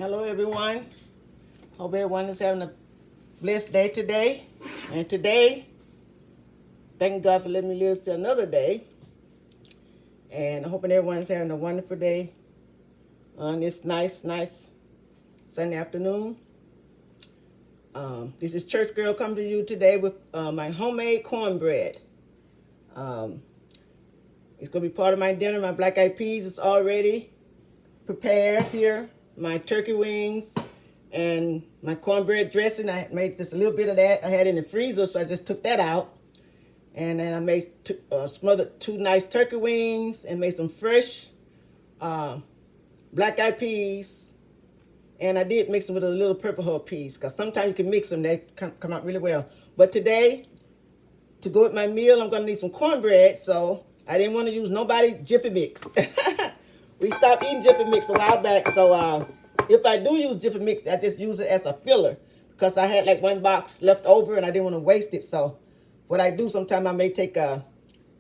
Hello everyone. Hope everyone is having a blessed day today. And today, thank God for letting me live to another day. And I'm hoping everyone is having a wonderful day on this nice Sunday afternoon. This is Church Girl coming to you today with my homemade cornbread. It's going to be part of my dinner. My black eyed peas is already prepared here. My turkey wings and my cornbread dressing. I made just a little bit of that. I had it in the freezer, so I just took that out. And then I made smothered 2 nice turkey wings and made some fresh black eyed peas. And I did mix them with a little purple hull peas, because sometimes you can mix them, they come out really well. But today, to go with my meal, I'm going to need some cornbread, so I didn't want to use nobody Jiffy Mix. We stopped eating Jiffy Mix a while back, so if I do use Jiffy Mix, I just use it as a filler, because I had like 1 box left over and I didn't want to waste it. So what I do sometimes, I may take a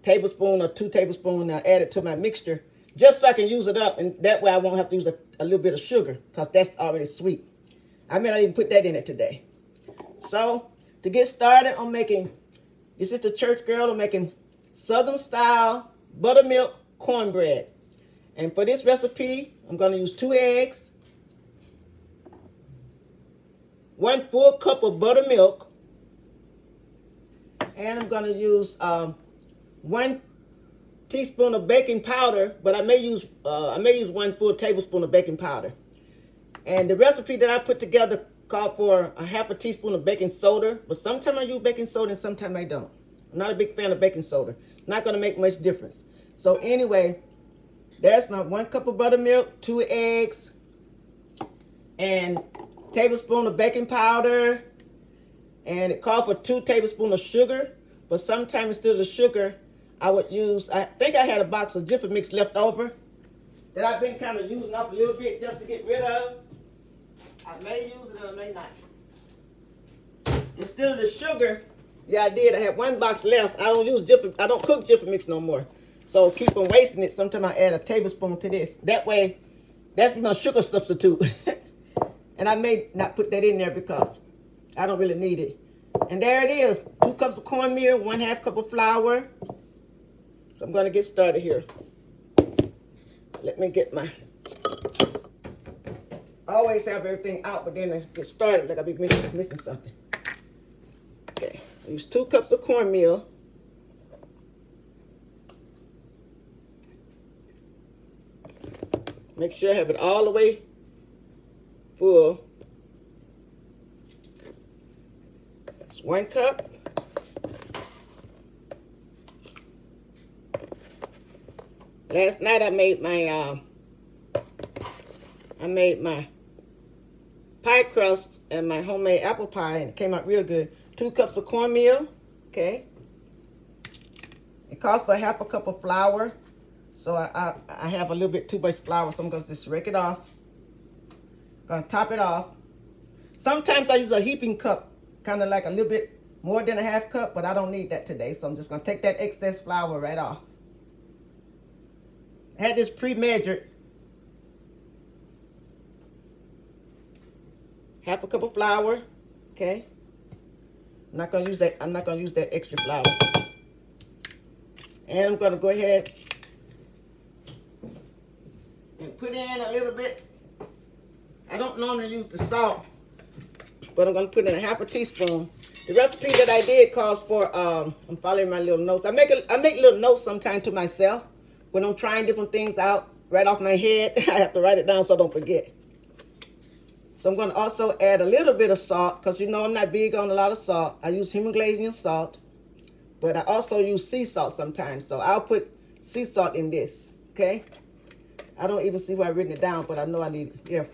tablespoon or 2 tablespoons and add it to my mixture, just so I can use it up, and that way I won't have to use a little bit of sugar, because that's already sweet. I may not even put that in it today. So to get started on making, this is the Church Girl, I'm making Southern style buttermilk cornbread. And for this recipe, I'm going to use 2 eggs, 1 full cup of buttermilk, and I'm going to use 1 teaspoon of baking powder, but I may use 1 full tablespoon of baking powder. And the recipe that I put together called for a ½ teaspoon of baking soda, but sometimes I use baking soda and sometimes I don't. I'm not a big fan of baking soda. Not going to make much difference. So anyway, there's my 1 cup of buttermilk, 2 eggs, and tablespoon of baking powder. And it called for 2 tablespoons of sugar, but sometimes instead of the sugar, I would use, I think I had a box of Jiffy Mix left over that I've been kind of using up a little bit just to get rid of. I may use it or I may not. Instead of the sugar, yeah, I did. I had 1 box left. I don't cook Jiffy Mix no more. So keep from wasting it. Sometimes I add a tablespoon to this. That way, that's my sugar substitute. And I may not put that in there because I don't really need it. And there it is. 2 cups of cornmeal, 1/2 cup of flour. So I'm going to get started here. Let me get my... I always have everything out, but then I get started like I'll be missing something. Okay. I use 2 cups of cornmeal. Make sure I have it all the way full. That's 1 cup. Last night I made my pie crust and my homemade apple pie, and it came out real good. 2 cups of cornmeal, okay. It calls for ½ cup of flour. So I have a little bit too much flour, so I'm going to just rake it off. Going to top it off. Sometimes I use a heaping cup, kind of like a little bit more than ½ cup, but I don't need that today. So I'm just going to take that excess flour right off. I had this pre-measured. ½ cup of flour, okay. I'm not going to use that extra flour. And I'm going to go ahead and put in a little bit. I don't normally use the salt, but I'm going to put in a ½ teaspoon. The recipe that I did calls for, I'm following my little notes. I make little notes sometimes to myself when I'm trying different things out right off my head. I have to write it down so I don't forget. So I'm going to also add a little bit of salt, because you know I'm not big on a lot of salt. I use Himalayan salt, but I also use sea salt sometimes. So I'll put sea salt in this, okay? I don't even see where I've written it down, but I know I need it. Yeah,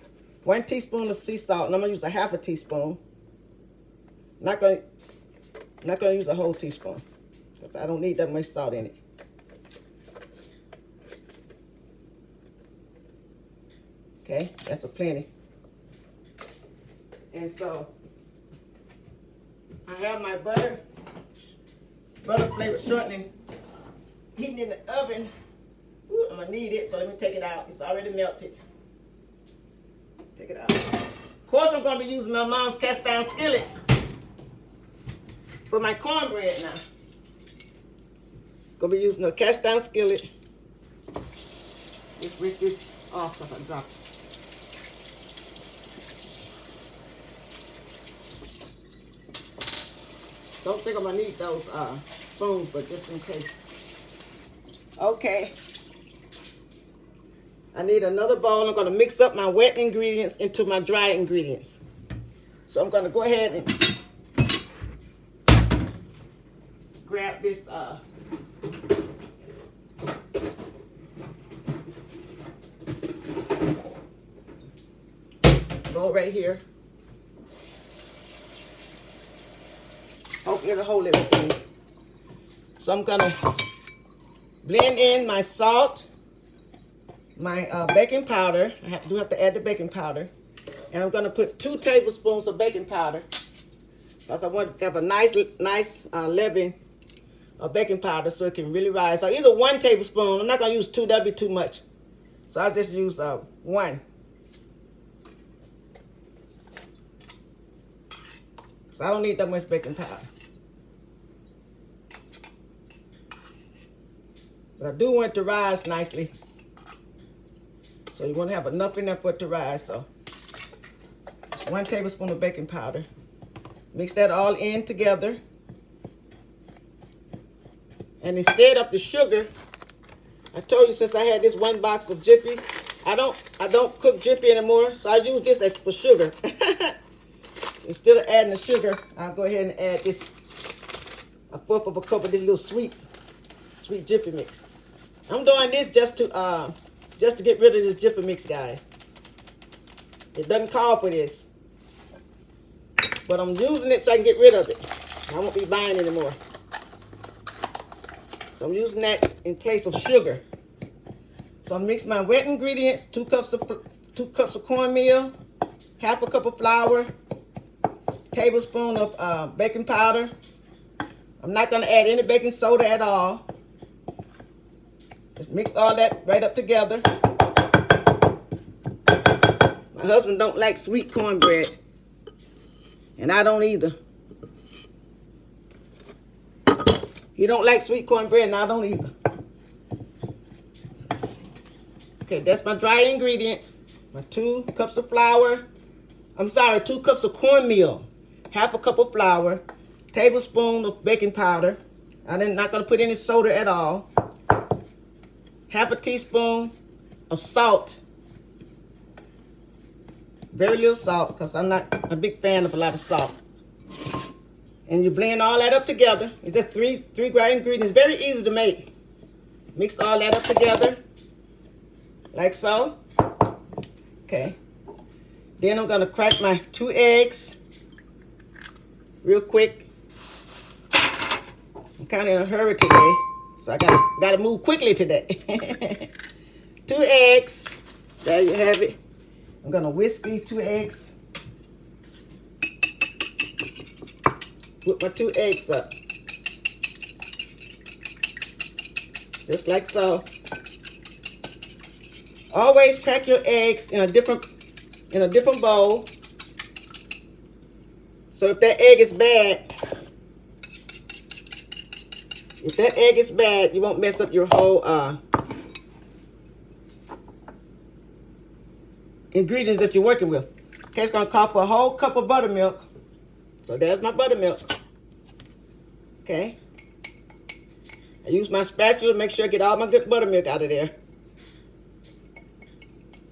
1 teaspoon of sea salt, and I'm gonna use a ½ teaspoon. Not gonna use a whole teaspoon, because I don't need that much salt in it. Okay, that's a plenty. And so I have my butter flavored shortening heating in the oven. Ooh, I'm gonna need it, so let me take it out. It's already melted. Take it out. Of course, I'm going to be using my mom's cast iron skillet for my cornbread now. Going to be using a cast iron skillet. Just rip this off because I dropped it. Don't think I'm going to need those spoons, but just in case. Okay. I need another bowl. I'm going to mix up my wet ingredients into my dry ingredients. So I'm going to go ahead and grab this bowl right here. Hopefully it'll hold everything. So I'm going to blend in my salt, my baking powder. I do have to add the baking powder. And I'm going to put 2 tablespoons of baking powder because I want to have a nice leaven of baking powder so it can really rise. So either 1 tablespoon. I'm not going to use 2. That'd be too much. So I'll just use 1. So I don't need that much baking powder. But I do want it to rise nicely. So you want to have enough in there for it to rise. So 1 tablespoon of baking powder. Mix that all in together. And instead of the sugar, I told you since I had this 1 box of Jiffy, I don't cook Jiffy anymore, so I use this as for sugar. Instead of adding the sugar, I'll go ahead and add this 1/4 of a cup of this little sweet Jiffy mix. I'm doing this just to get rid of this Jiffy mix, guys. It doesn't call for this, but I'm using it so I can get rid of it. I won't be buying anymore. So I'm using that in place of sugar. So I mix my wet ingredients: 2 cups of cornmeal, 1/2 cup of flour, tablespoon of baking powder. I'm not going to add any baking soda at all. Just mix all that right up together. My husband don't like sweet cornbread, and I don't either. He don't like sweet cornbread, and I don't either. Okay, that's my dry ingredients. My 2 cups of flour. I'm sorry, 2 cups of cornmeal. 1/2 cup of flour. Tablespoon of baking powder. I'm not going to put any soda at all. 1/2 teaspoon of salt. Very little salt because I'm not a big fan of a lot of salt. And you blend all that up together. It's just three dry ingredients. Very easy to make. Mix all that up together. Like so. Okay. Then I'm going to crack my 2 eggs. Real quick. I'm kind of in a hurry today. So I got to move quickly today. 2 eggs. There you have it. I'm going to whisk these 2 eggs. Put my 2 eggs up. Just like so. Always crack your eggs in a different bowl. So if that egg is bad, you won't mess up your whole ingredients that you're working with. Okay, it's gonna call for a whole cup of buttermilk. So there's my buttermilk. Okay. I use my spatula to make sure I get all my good buttermilk out of there.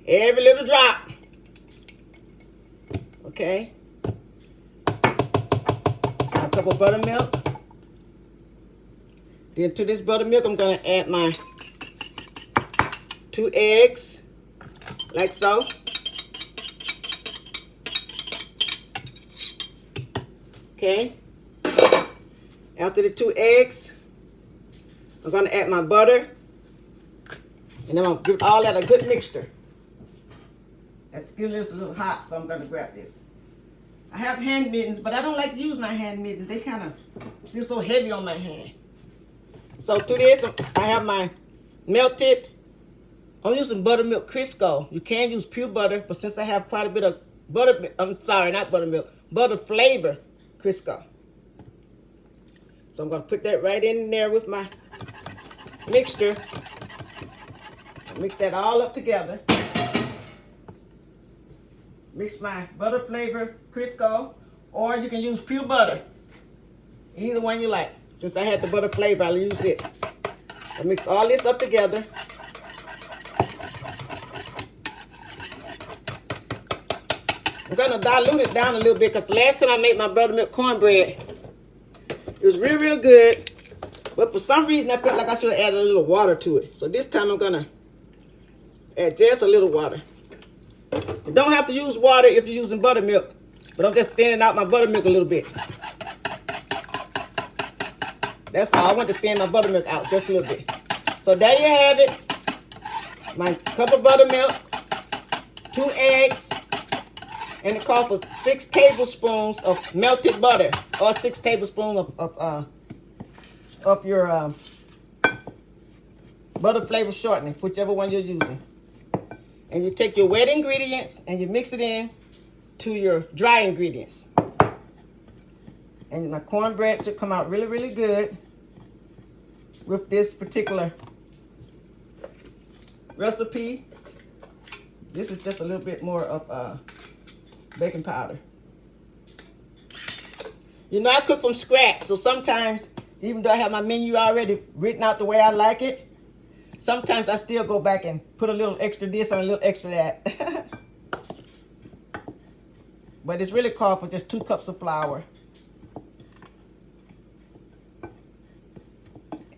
Every little drop. Okay. A cup of buttermilk. Then to this buttermilk, I'm going to add my 2 eggs, like so. Okay. After the 2 eggs, I'm going to add my butter. And I'm going to give all that a good mixture. That skillet is a little hot, so I'm going to grab this. I have hand mittens, but I don't like to use my hand mittens. They kind of feel so heavy on my hand. So to this, I have my melted I'm using buttermilk Crisco. You can use pure butter, but since I have quite a bit of butter, I'm sorry, not buttermilk, butter flavor Crisco. So I'm going to put that right in there with my mixture. Mix that all up together. Mix my butter flavor Crisco, or you can use pure butter. Either one you like. Since I had the butter flavor, I'll use it. I mix all this up together. I'm going to dilute it down a little bit because last time I made my buttermilk cornbread, it was real, real good. But for some reason, I felt like I should have added a little water to it. So this time I'm going to add just a little water. You don't have to use water if you're using buttermilk, but I'm just thinning out my buttermilk a little bit. That's all. I want to thin my buttermilk out just a little bit. So there you have it. My cup of buttermilk, 2 eggs, and it calls for 6 tablespoons of melted butter, or 6 tablespoons of your butter flavor shortening, whichever one you're using. And you take your wet ingredients and you mix it in to your dry ingredients. And my cornbread should come out really, really good with this particular recipe. This is just a little bit more of baking powder. You know, I cook from scratch, so sometimes, even though I have my menu already written out the way I like it, sometimes I still go back and put a little extra this and a little extra that. But it's really called for just 2 cups of flour.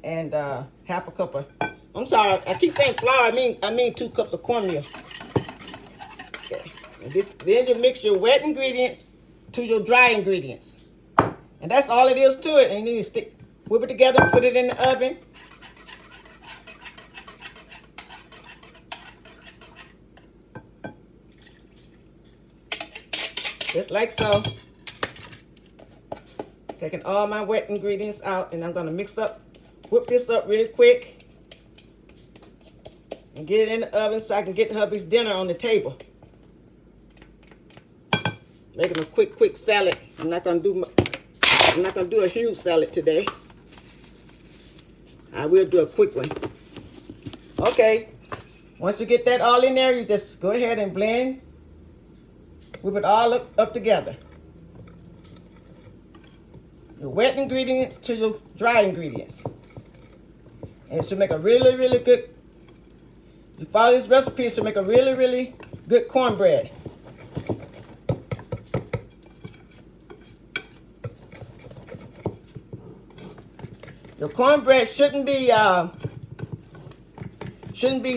And half a cup of, I'm sorry, I keep saying flour, I mean 2 cups of cornmeal. Okay. And then you mix your wet ingredients to your dry ingredients. And that's all it is to it. And then you whip it together, put it in the oven. Just like so. Taking all my wet ingredients out, and I'm going to whip this up really quick and get it in the oven so I can get hubby's dinner on the table. Making a quick salad. I'm not going to do a huge salad today. I will do a quick one. Okay. Once you get that all in there, you just go ahead and blend. Whip it all up together. Your wet ingredients to your dry ingredients. And it should make a really, really good, if you follow this recipe, it should make a really, really good cornbread. Your cornbread shouldn't be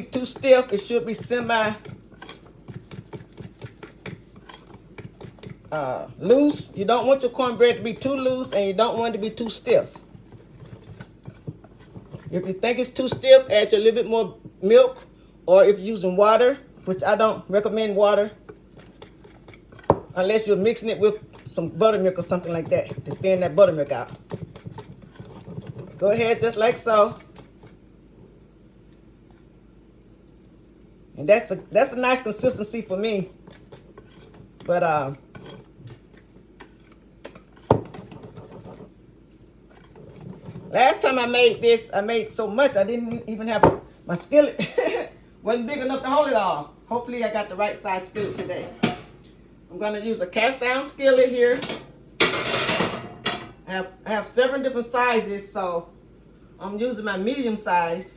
too stiff. It should be semi loose. You don't want your cornbread to be too loose, and you don't want it to be too stiff. If you think it's too stiff, add a little bit more milk, or if you're using water, which I don't recommend water, unless you're mixing it with some buttermilk or something like that to thin that buttermilk out. Go ahead just like so. And that's a nice consistency for me. But last time I made this, I made so much I didn't even have my skillet. Wasn't big enough to hold it all. Hopefully I got the right size skillet today. I'm going to use a cast down skillet here. I have several different sizes, so I'm using my medium size.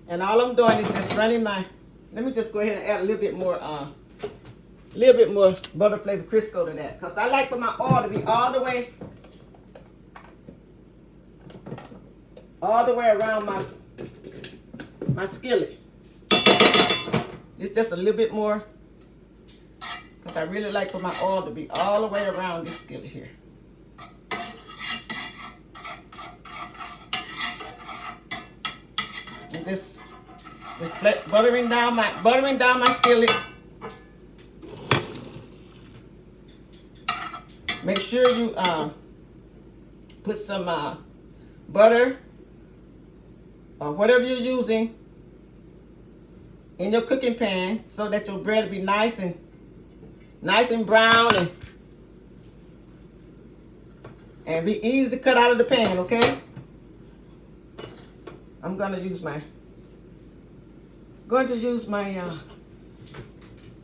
And all I'm doing is just running let me just go ahead and add a little bit more butter flavor Crisco to that. Because I like for my oil to be all the way around my skillet. It's just a little bit more, because I really like for my oil to be all the way around this skillet here. And just buttering down my skillet. Make sure you put some butter or whatever you're using in your cooking pan so that your bread will be nice and brown and be easy to cut out of the pan, okay? I'm going to use my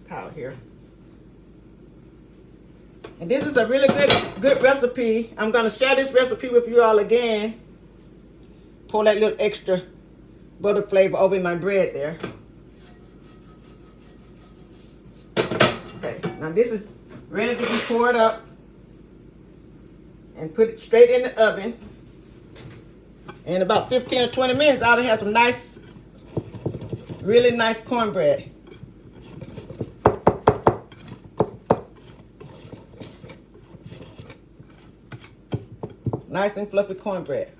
powder here. And this is a really good recipe. I'm going to share this recipe with you all again. Pour that little extra butter flavor over my bread there. Okay, now this is ready to be poured up and put it straight in the oven. In about 15 or 20 minutes, I ought to have some nice, really nice cornbread. Nice and fluffy cornbread.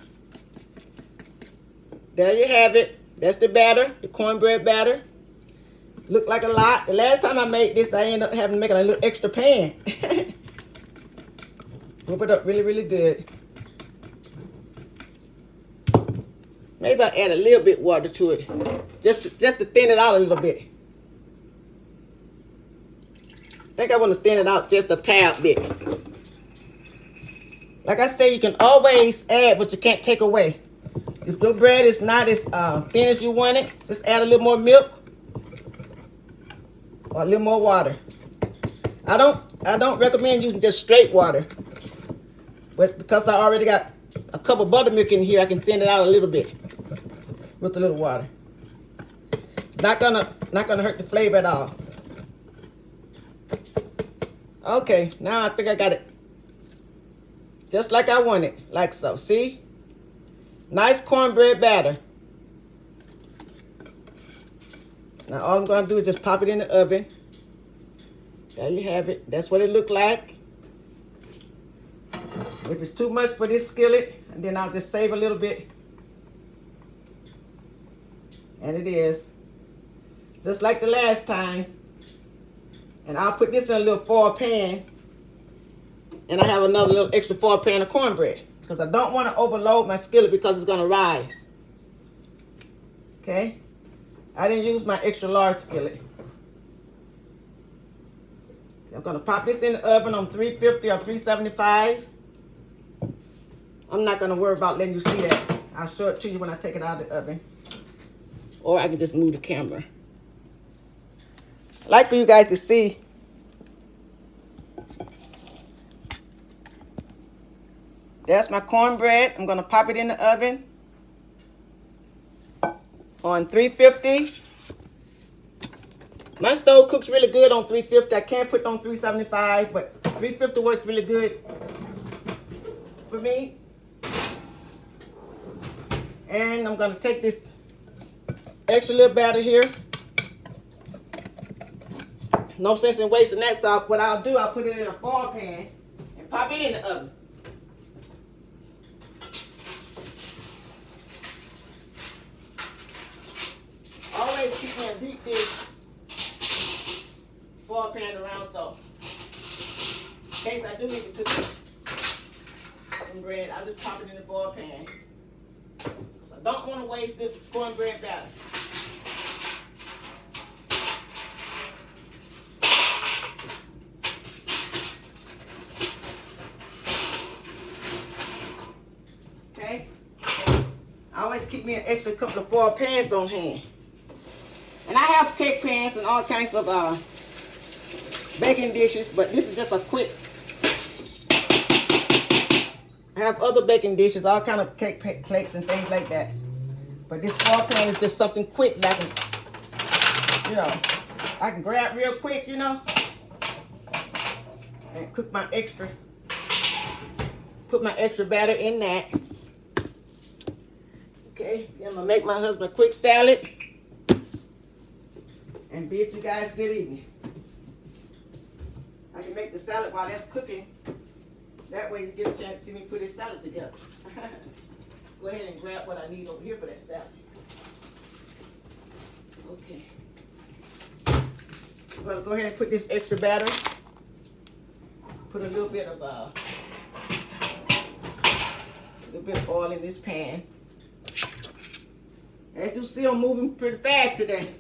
There you have it. That's the batter, the cornbread batter. Looked like a lot. The last time I made this, I ended up having to make a little extra pan. Whip it up really, really good. Maybe I'll add a little bit water to it. Just to thin it out a little bit. I think I want to thin it out just a tad bit. Like I say, you can always add, but you can't take away. If your bread is not as thin as you want it, just add a little more milk or a little more water. I don't recommend using just straight water, but because I already got a cup of buttermilk in here, I can thin it out a little bit with a little water. Not gonna hurt the flavor at all. Okay, now I think I got it just like I want it, like so. See? Nice cornbread batter. Now all I'm going to do is just pop it in the oven. There you have it. That's what it looked like. If it's too much for this skillet, and then I'll just save a little bit. And it is. Just like the last time. And I'll put this in a little foil pan. And I have another little extra foil pan of cornbread. Because I don't want to overload my skillet because it's going to rise. Okay? I didn't use my extra large skillet. I'm going to pop this in the oven on 350 or 375. I'm not going to worry about letting you see that. I'll show it to you when I take it out of the oven. Or I can just move the camera. I'd like for you guys to see. That's my cornbread. I'm going to pop it in the oven on 350. My stove cooks really good on 350. I can't put it on 375, but 350 works really good for me. And I'm going to take this extra little batter here. No sense in wasting that, so what I'll do, I'll put it in a foil pan and pop it in the oven. Always keep me a deep dish foil pan around, so in case I do need to cook some bread, I'll just pop it in the foil pan. So I don't want to waste good cornbread batter. Okay? I always keep me an extra couple of foil pans on hand. And I have cake pans and all kinds of baking dishes, but this is just a quick. I have other baking dishes, all kind of cake plates and things like that. But this foil pan is just something quick that I can grab real quick, and cook my extra. Put my extra batter in that. Okay, I'm gonna make my husband a quick salad. And bid you guys good evening. I can make the salad while that's cooking. That way you get a chance to see me put this salad together. Go ahead and grab what I need over here for that salad. Okay. I'm going to go ahead and put this extra batter. Put a little bit of oil in this pan. As you see, I'm moving pretty fast today.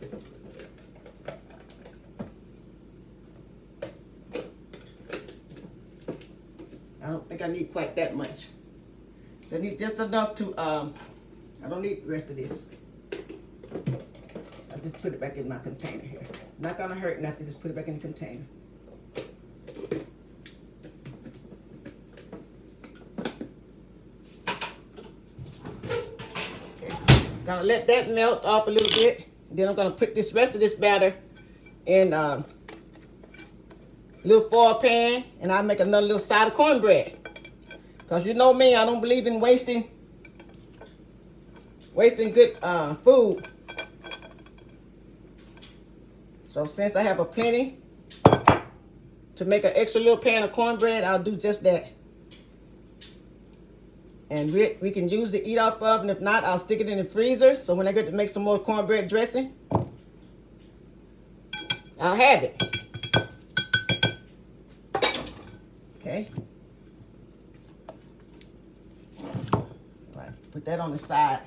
think I need quite that much. I need just enough to, I don't need the rest of this. I just put it back in my container here. Not gonna hurt nothing, just put it back in the container. Gonna let that melt off a little bit. Then I'm gonna put this rest of this batter in a little foil pan, and I'll make another little side of cornbread. Cause you know me, I don't believe in wasting good food. So since I have a plenty to make an extra little pan of cornbread, I'll do just that. And we can use to eat off of, and if not, I'll stick it in the freezer. So when I get to make some more cornbread dressing, I'll have it. Okay. All right, put that on the side.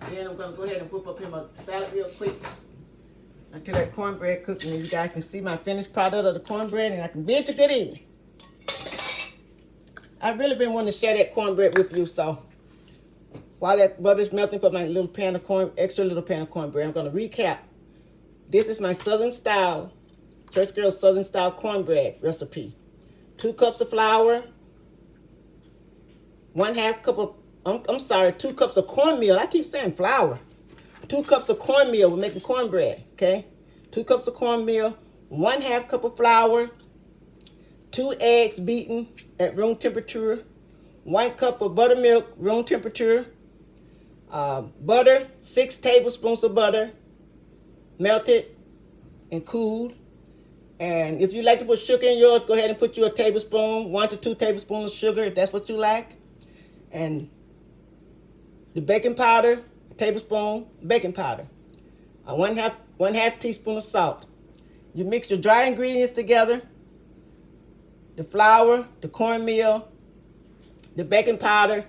Then I'm gonna go ahead and whip up in my salad real quick until that cornbread cooks, and you guys can see my finished product of the cornbread, and I can bid you good evening. I've really been wanting to share that cornbread with you, so while that butter's melting for my little pan of extra little pan of cornbread, I'm gonna recap. This is my Southern style, ChurchGirl Southern style cornbread recipe. 2 cups of flour, 1/2 cup of, I'm sorry, 2 cups of cornmeal. I keep saying flour. 2 cups of cornmeal, we're making cornbread, okay? 2 cups of cornmeal, 1/2 cup of flour, 2 eggs beaten at room temperature, 1 cup of buttermilk, room temperature, butter, 6 tablespoons of butter, melted and cooled. And if you like to put sugar in yours, go ahead and put you a tablespoon, 1 to 2 tablespoons of sugar if that's what you like. And the baking powder, tablespoon baking powder, 1/2 teaspoon of salt. You mix your dry ingredients together, the flour, the cornmeal, the baking powder,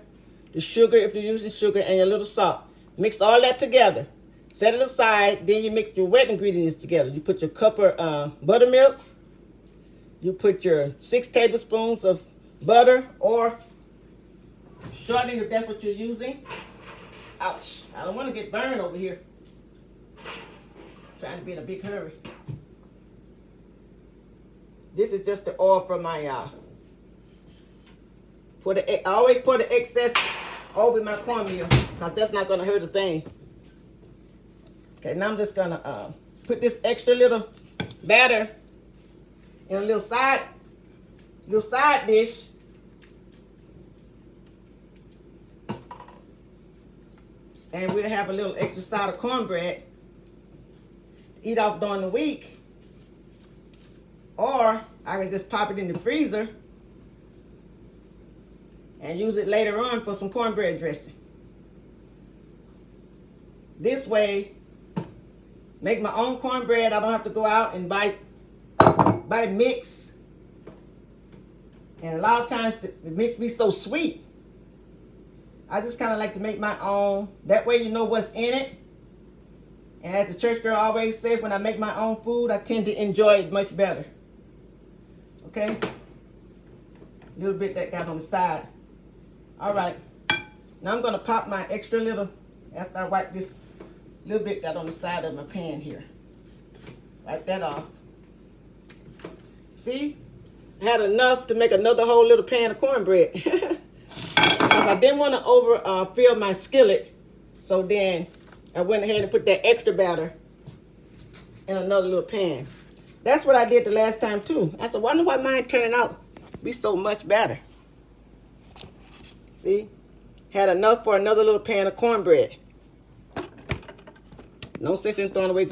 the sugar if you're using sugar, and your little salt. Mix all that together. Set it aside. Then you mix your wet ingredients together. You put your cup of buttermilk. You put your 6 tablespoons of butter or shortening if that's what you're using. Ouch. I don't want to get burned over here. Trying to be in a big hurry. This is just the oil from my, I always pour the excess over my cornmeal because that's not going to hurt a thing. Okay, now I'm just going to put this extra little batter in a little side dish. And we'll have a little extra side of cornbread to eat off during the week. Or I can just pop it in the freezer and use it later on for some cornbread dressing. This way, make my own cornbread. I don't have to go out and buy mix. And a lot of times the mix be so sweet. I just kind of like to make my own. That way you know what's in it. And as the church girl always says, when I make my own food, I tend to enjoy it much better. Okay? A little bit that got on the side. All right. Now I'm going to pop my extra little, after I wipe this little bit got on the side of my pan here. Wipe that off. See? I had enough to make another whole little pan of cornbread. I didn't want to overfill my skillet, so then I went ahead and put that extra batter in another little pan. That's what I did the last time too. I said, wonder why mine turned out to be so much better. See? Had enough for another little pan of cornbread. No sense in throwing away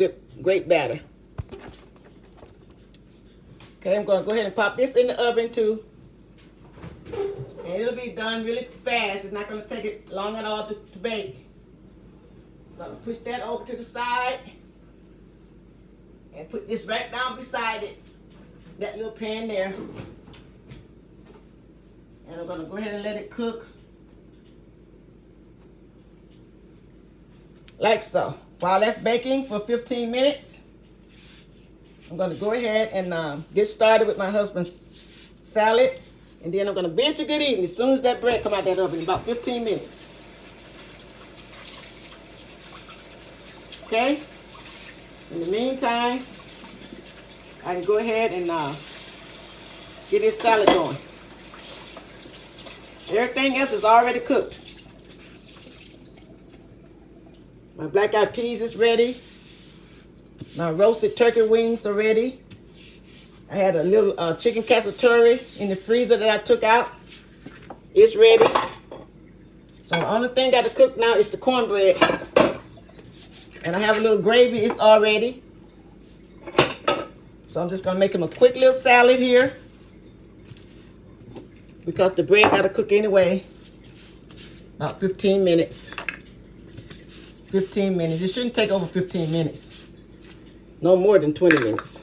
great batter. Okay, I'm going to go ahead and pop this in the oven too. And it'll be done really fast. It's not going to take it long at all to bake. I'm going to push that over to the side. And put this right down beside it. That little pan there. And I'm going to go ahead and let it cook. Like so. While that's baking for 15 minutes, I'm going to go ahead and get started with my husband's salad. And then I'm going to bid you good evening as soon as that bread come out that oven in about 15 minutes. Okay? In the meantime, I can go ahead and get this salad going. Everything else is already cooked. My black-eyed peas is ready. My roasted turkey wings are ready. I had a little chicken cacciatore in the freezer that I took out. It's ready. So the only thing got to cook now is the cornbread. And I have a little gravy. It's all ready. So I'm just going to make him a quick little salad here, because the bread got to cook anyway. About 15 minutes. 15 minutes. It shouldn't take over 15 minutes. No more than 20 minutes.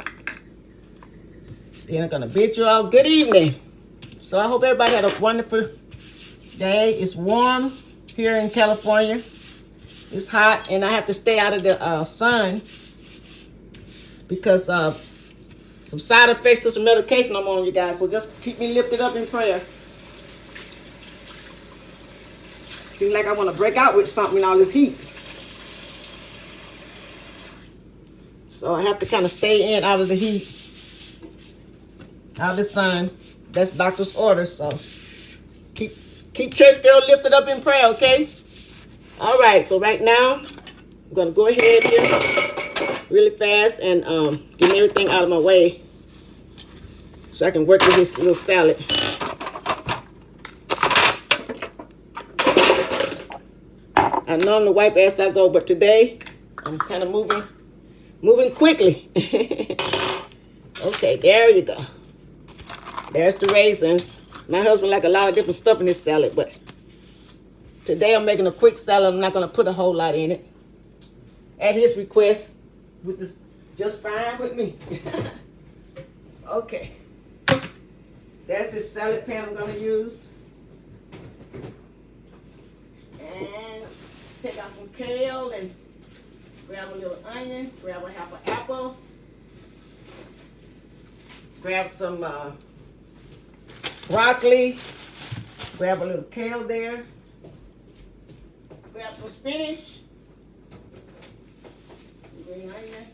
Then I'm going to bid you all good evening. So I hope everybody had a wonderful day. It's warm here in California. It's hot, and I have to stay out of the sun because some side effects to some medication I'm on, you guys. So just keep me lifted up in prayer. Seems like I want to break out with something in all this heat. So I have to kind of stay in out of the heat, out of the sun. That's doctor's orders. So keep Church Girl lifted up in prayer, okay? All right. So right now, I'm gonna go ahead here really fast and get everything out of my way so I can work with this little salad. I normally wipe as I go, but today I'm kind of moving quickly. Okay, there you go. There's the raisins. My husband like a lot of different stuff in his salad, but today I'm making a quick salad. I'm not going to put a whole lot in it. At his request, which is just fine with me. Okay. That's his salad pan I'm going to use. And take out some kale and grab a little onion, grab a half an apple, grab some broccoli, grab a little kale there, grab some spinach, some green onion,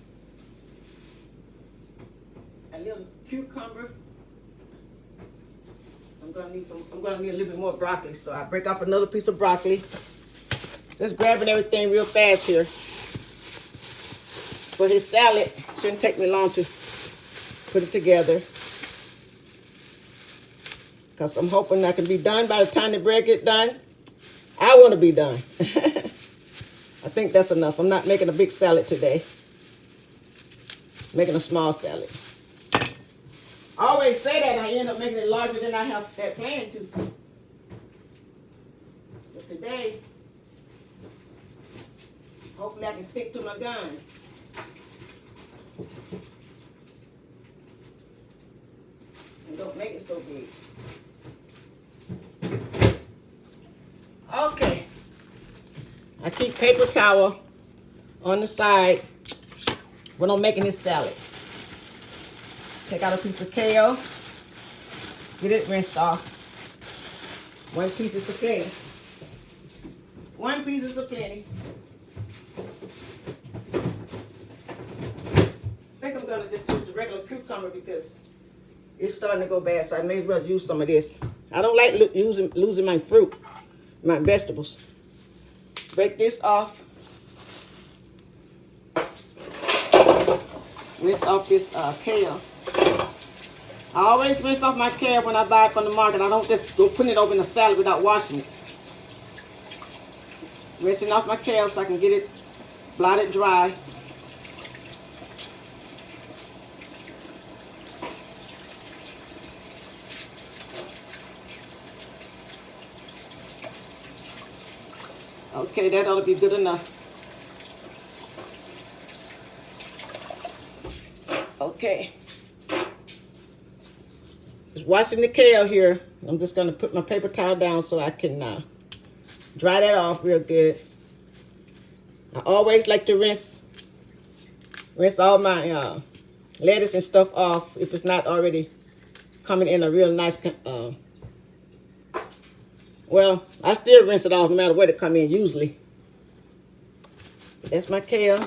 a little cucumber. I'm gonna need a little bit more broccoli, so I break off another piece of broccoli. Just grabbing everything real fast here. For his salad, shouldn't take me long to put it together, because I'm hoping I can be done by the time the bread gets done. I want to be done. I think that's enough. I'm not making a big salad today. Making a small salad. I always say that, and I end up making it larger than I have that planned to. But today, hopefully I can stick to my guns. And don't make it so big. Okay. I keep paper towel on the side when I'm making this salad. Take out a piece of kale. Get it rinsed off. One piece is plenty. One piece is plenty. I think I'm going to just use the regular cucumber because it's starting to go bad, so I may as well use some of this. I don't like losing my fruit, my vegetables. Break this off. Rinse off this kale. I always rinse off my kale when I buy it from the market. I don't just go putting it over in the salad without washing it. Rinsing off my kale so I can get it blotted dry. Okay, that ought to be good enough. Okay. Just washing the kale here. I'm just going to put my paper towel down so I can dry that off real good. I always like to rinse all my lettuce and stuff off if it's not already coming in a real nice, well, I still rinse it off no matter what it come in usually. But that's my kale.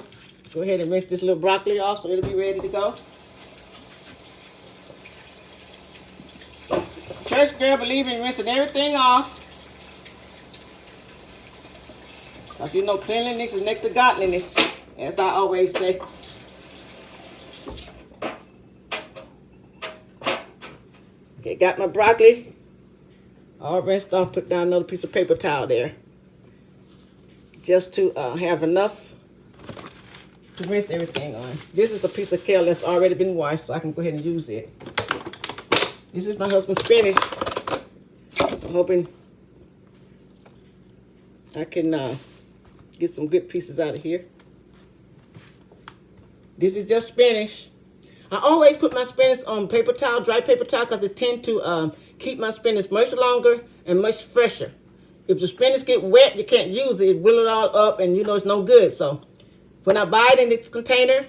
Go ahead and rinse this little broccoli off so it'll be ready to go. Church girl believe in rinsing everything off. Because you know cleanliness is next to godliness, as I always say. Okay, got my broccoli all rinsed off. Put down another piece of paper towel there. Just to have enough to rinse everything on. This is a piece of kale that's already been washed, so I can go ahead and use it. This is my husband's spinach. I'm hoping I can get some good pieces out of here. This is just spinach. I always put my spinach on paper towel, dry paper towel, because it tends to keep my spinach much longer and much fresher. If the spinach get wet, you can't use it. It will it all up, and you know it's no good. So when I buy it in this container,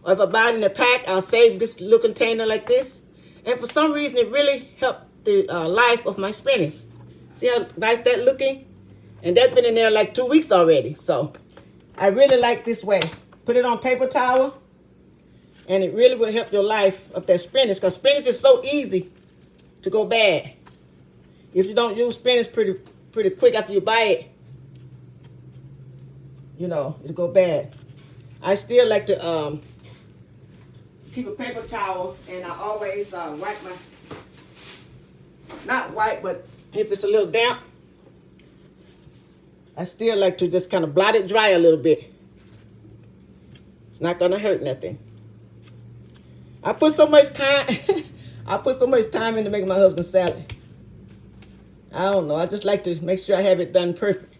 or if I buy it in a pack, I'll save this little container like this. And for some reason, it really helped the life of my spinach. See how nice that looking? And that's been in there like 2 weeks already. So I really like this way. Put it on paper towel, and it really will help your life of that spinach, because spinach is so easy to go bad. If you don't use spinach pretty quick after you buy it, you know, it'll go bad. I still like to keep a paper towel, and I always wipe my, not wipe, but if it's a little damp, I still like to just kind of blot it dry a little bit. It's not gonna hurt nothing. I put so much time, I put so much time into making my husband salad. I don't know, I just like to make sure I have it done perfect.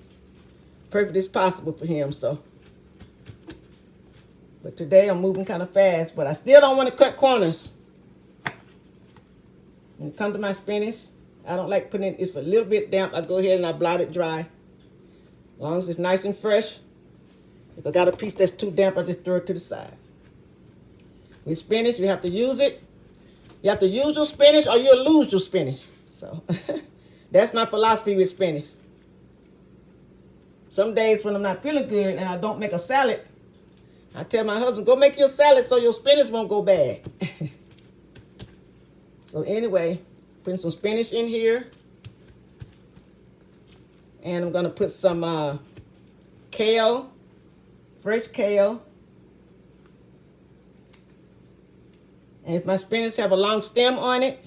Perfect as possible for him, so. But today I'm moving kind of fast, but I still don't want to cut corners. When it comes to my spinach, I don't like putting it, it's a little bit damp. I go ahead and I blot it dry. As long as it's nice and fresh. If I got a piece that's too damp, I just throw it to the side. With spinach, you have to use it. You have to use your spinach or you'll lose your spinach. So that's my philosophy with spinach. Some days when I'm not feeling good and I don't make a salad, I tell my husband, go make your salad so your spinach won't go bad. So anyway, putting some spinach in here. And I'm going to put some kale, fresh kale. And if my spinach have a long stem on it,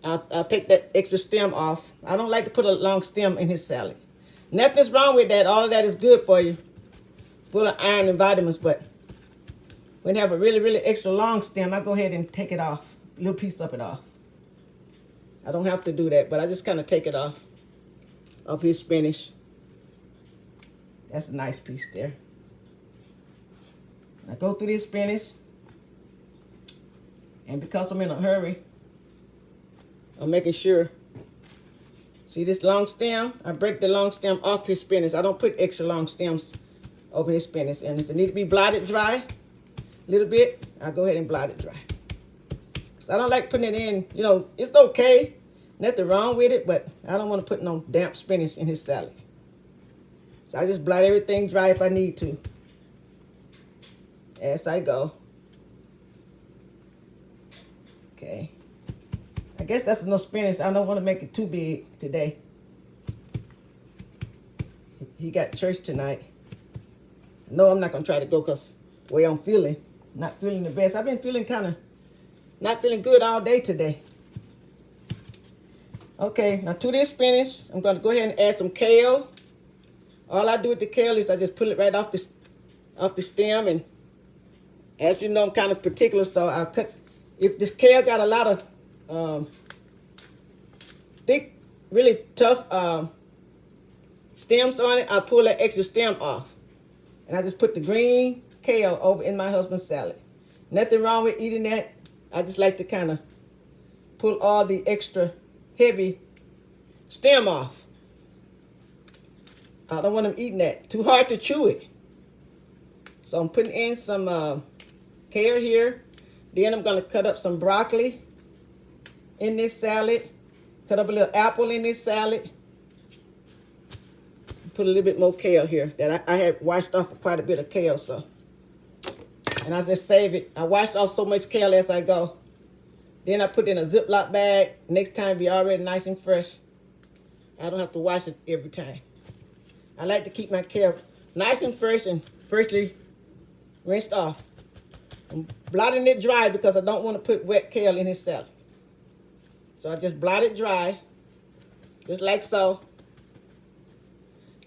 I'll take that extra stem off. I don't like to put a long stem in his salad. Nothing's wrong with that. All of that is good for you. Full of iron and vitamins, but when you have a really, really extra long stem, I go ahead and take it off. A little piece of it off. I don't have to do that, but I just kind of take it off of his spinach. That's a nice piece there. I go through this spinach, and because I'm in a hurry, I'm making sure. See this long stem? I break the long stem off his spinach. I don't put extra long stems over his spinach. And if it needs to be blotted dry a little bit, I'll go ahead and blot it dry. So I don't like putting it in, you know, it's okay. Nothing wrong with it, but I don't want to put no damp spinach in his salad. So I just blot everything dry if I need to. As I go. Okay. I guess that's enough spinach. I don't want to make it too big today. He got church tonight. No, I'm not going to try to go because the way I'm feeling, not feeling the best. I've been feeling kind of not feeling good all day today. Okay, now to this spinach, I'm going to go ahead and add some kale. All I do with the kale is I just pull it right off the stem. And as you know, I'm kind of particular, so I'll cut. If this kale got a lot of thick, really tough stems on it, I'll pull that extra stem off. And I just put the green kale over in my husband's salad. Nothing wrong with eating that. I just like to kind of pull all the extra heavy stem off. I don't want them eating that. Too hard to chew it. So I'm putting in some kale here. Then I'm going to cut up some broccoli in this salad. Cut up a little apple in this salad. Put a little bit more kale here. That I had washed off quite a bit of kale, so. And I just save it. I wash off so much kale as I go. Then I put it in a Ziploc bag. Next time be already nice and fresh. I don't have to wash it every time. I like to keep my kale nice and fresh and freshly rinsed off. I'm blotting it dry because I don't want to put wet kale in his salad. So I just blot it dry, just like so.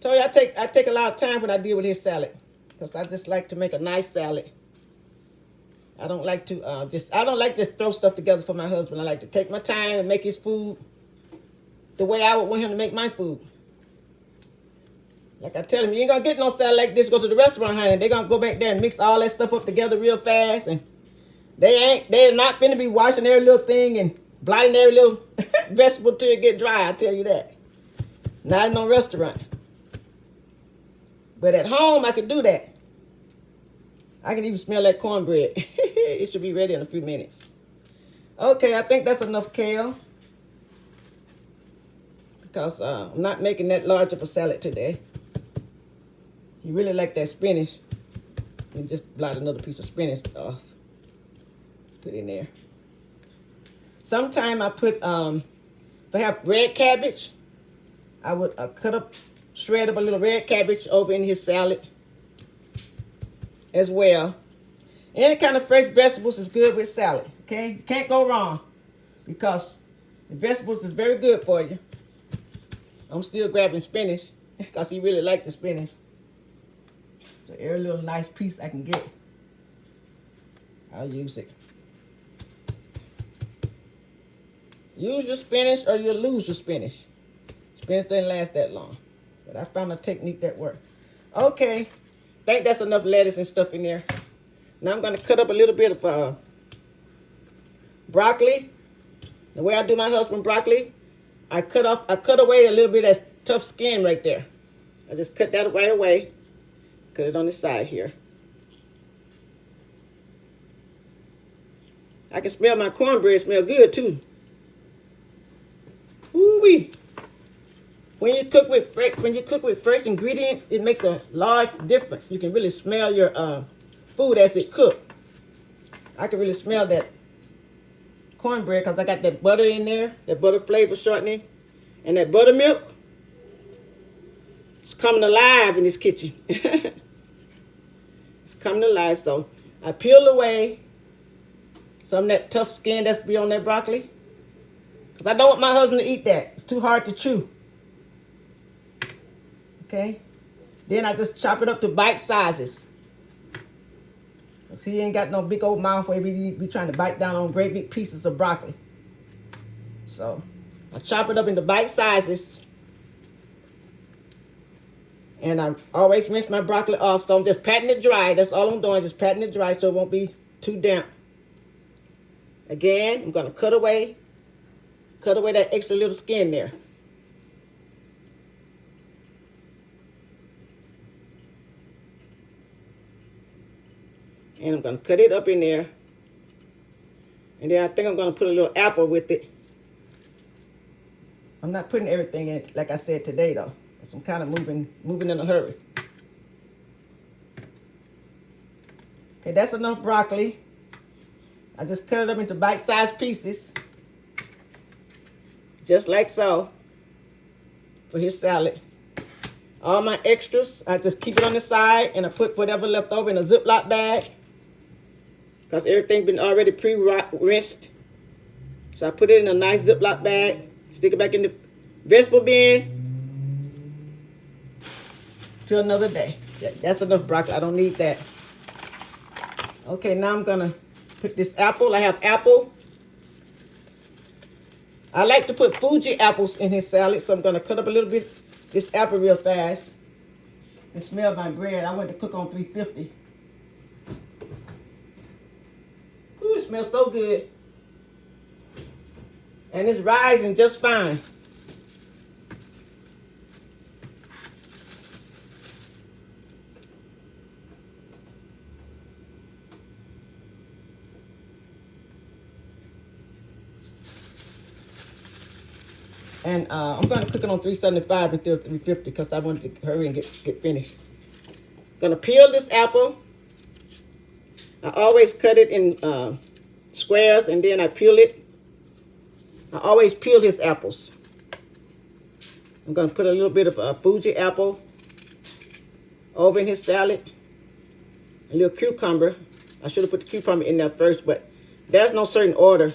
Told you I take a lot of time when I deal with his salad because I just like to make a nice salad. I don't like to just throw stuff together for my husband. I like to take my time and make his food the way I would want him to make my food. Like I tell him, you ain't gonna get no salad like this. Go to the restaurant, honey. They're gonna go back there and mix all that stuff up together real fast, and they're not finna be washing every little thing and blotting every little vegetable till it get dry. I tell you that. Not in no restaurant. But at home, I could do that. I can even smell that cornbread. It should be ready in a few minutes. Okay, I think that's enough kale. Because I'm not making that large of a salad today. You really like that spinach. You just blot another piece of spinach off. Put in there. Sometimes I put, if I have red cabbage, I would shred up a little red cabbage over in his salad as well. Any kind of fresh vegetables is good with salad, okay? You can't go wrong because the vegetables is very good for you. I'm still grabbing spinach because he really likes the spinach. So every little nice piece I can get, I'll use it. Use your spinach or you'll lose your spinach. Spinach doesn't last that long. But I found a technique that works. Okay. I think that's enough lettuce and stuff in there. Now I'm going to cut up a little bit of broccoli. The way I do my husband broccoli, I cut away a little bit of that tough skin right there. I just cut that right away. Cut it on the side here. I can smell my cornbread smell good too. Ooh-wee. When you cook with fresh ingredients, it makes a large difference. You can really smell your food as it cooks. I can really smell that cornbread because I got that butter in there, that butter flavor shortening, and that buttermilk. It's coming alive in this kitchen. It's coming alive. So I peeled away some of that tough skin that's be on that broccoli. Because I don't want my husband to eat that. It's too hard to chew. Okay? Then I just chop it up to bite sizes. Because he ain't got no big old mouth where he be trying to bite down on great big pieces of broccoli. So I chop it up into bite sizes. And I always rinse my broccoli off. So I'm just patting it dry. That's all I'm doing. Just patting it dry so it won't be too damp. Again, I'm going to cut away that extra little skin there. And I'm going to cut it up in there. And then I think I'm going to put a little apple with it. I'm not putting everything in it, like I said today, though. Because I'm kind of moving in a hurry. Okay, that's enough broccoli. I just cut it up into bite-sized pieces. Just like so. For his salad. All my extras, I just keep it on the side. And I put whatever left over in a Ziploc bag. Because everything's been already pre-rinsed. So I put it in a nice Ziploc bag. Stick it back in the vegetable bin. Till another day. That's enough broccoli. I don't need that. Okay, now I'm going to put this apple. I have apple. I like to put Fuji apples in his salad. So I'm going to cut up a little bit this apple real fast. And smell my bread. I went to cook on 350. Ooh, it smells so good. And it's rising just fine. And I'm going to cook it on 375 until 350 because I wanted to hurry and get finished. Gonna peel this apple. I always cut it in squares and then I peel it. I always peel his apples. I'm gonna put a little bit of Fuji apple over in his salad. A little cucumber. I should have put the cucumber in there first, but there's no certain order.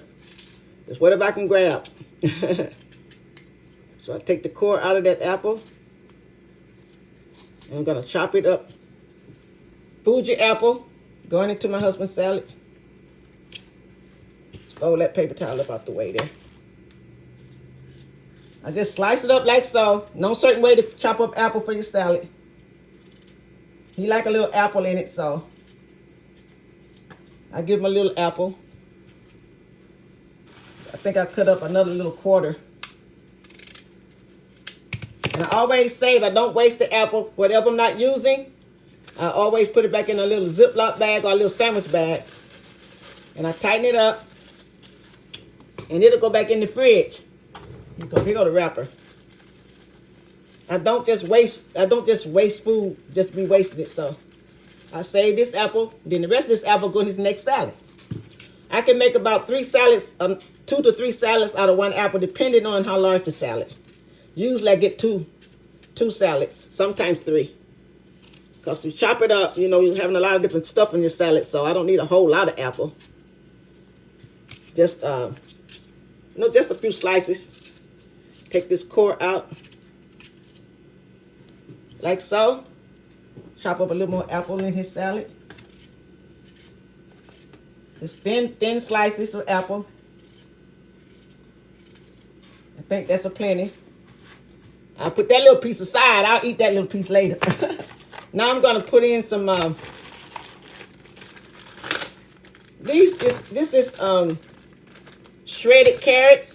It's whatever I can grab. So I take the core out of that apple. And I'm gonna chop it up. Fuji apple going into my husband's salad. Just fold that paper towel up out the way there. I just slice it up like so. No certain way to chop up apple for your salad. He like a little apple in it, so I give him a little apple. I think I cut up another little quarter. And I always save. I don't waste the apple. Whatever I'm not using, I always put it back in a little Ziploc bag or a little sandwich bag. And I tighten it up. And it'll go back in the fridge. Here go the wrapper. I don't just waste food, just be wasting it. So I save this apple, then the rest of this apple go in his next salad. I can make about 3 salads, 2 to 3 salads out of 1 apple, depending on how large the salad. Usually I get two salads, sometimes 3. Because you chop it up, you know, you're having a lot of different stuff in your salad, so I don't need a whole lot of apple. Just, just a few slices. Take this core out, like so. Chop up a little more apple in his salad. Just thin slices of apple. I think that's a plenty. I'll put that little piece aside. I'll eat that little piece later. Now I'm gonna put in some. This is shredded carrots.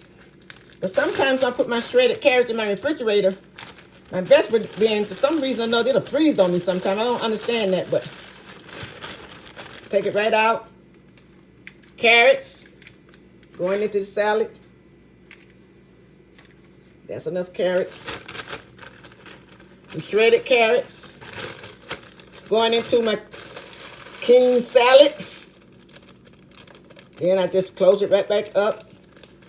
But sometimes I put my shredded carrots in my refrigerator. My best would be, for some reason or another, it'll freeze on me sometimes. I don't understand that, but take it right out. Carrots going into the salad. That's enough carrots. Some shredded carrots going into my king salad. Then I just close it right back up.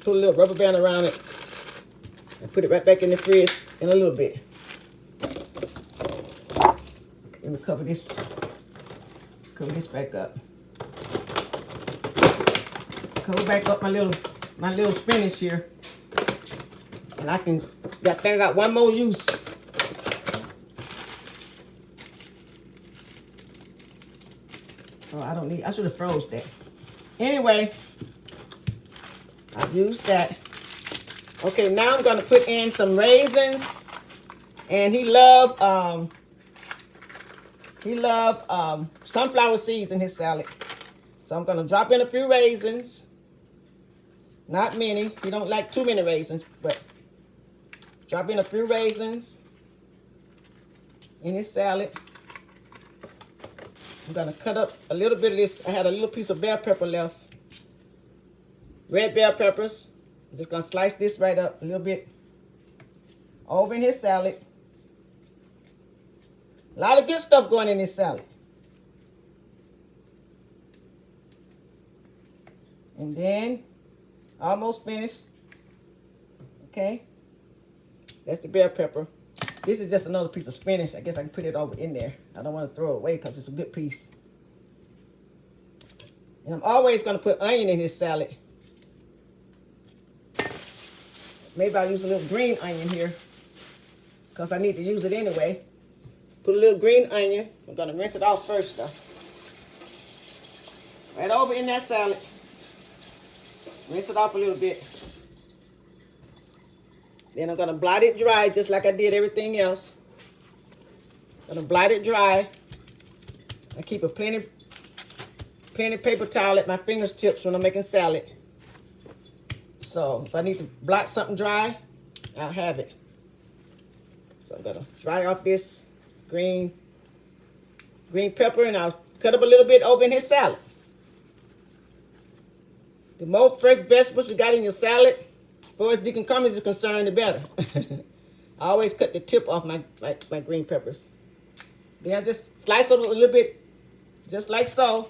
Put a little rubber band around it. And put it right back in the fridge in a little bit. Let me cover this back up. Cover back up my little spinach here. And I think I got one more use. Oh, I should have froze that. Anyway, I've used that. Okay, now I'm going to put in some raisins. And he loved sunflower seeds in his salad. So I'm going to drop in a few raisins. Not many. He don't like too many raisins, but drop in a few raisins in his salad. I'm going to cut up a little bit of this. I had a little piece of bell pepper left. Red bell peppers. I'm just going to slice this right up a little bit over in his salad. A lot of good stuff going in this salad. And then, almost finished. Okay. That's the bell pepper. This is just another piece of spinach. I guess I can put it over in there. I don't want to throw it away because it's a good piece. And I'm always going to put onion in his salad. Maybe I'll use a little green onion here because I need to use it anyway. Put a little green onion. I'm going to rinse it off first though. Right over in that salad. Rinse it off a little bit. Then I'm going to blot it dry just like I did everything else. I'm going to blot it dry. I keep a plenty paper towel at my fingertips when I'm making salad. So if I need to blot something dry, I'll have it. So I'm going to dry off this green pepper and I'll cut up a little bit over in his salad. The more fresh vegetables you got in your salad, As far as the cucumbers is concerned, the better. I always cut the tip off my green peppers. Then I just slice them a little bit, just like so.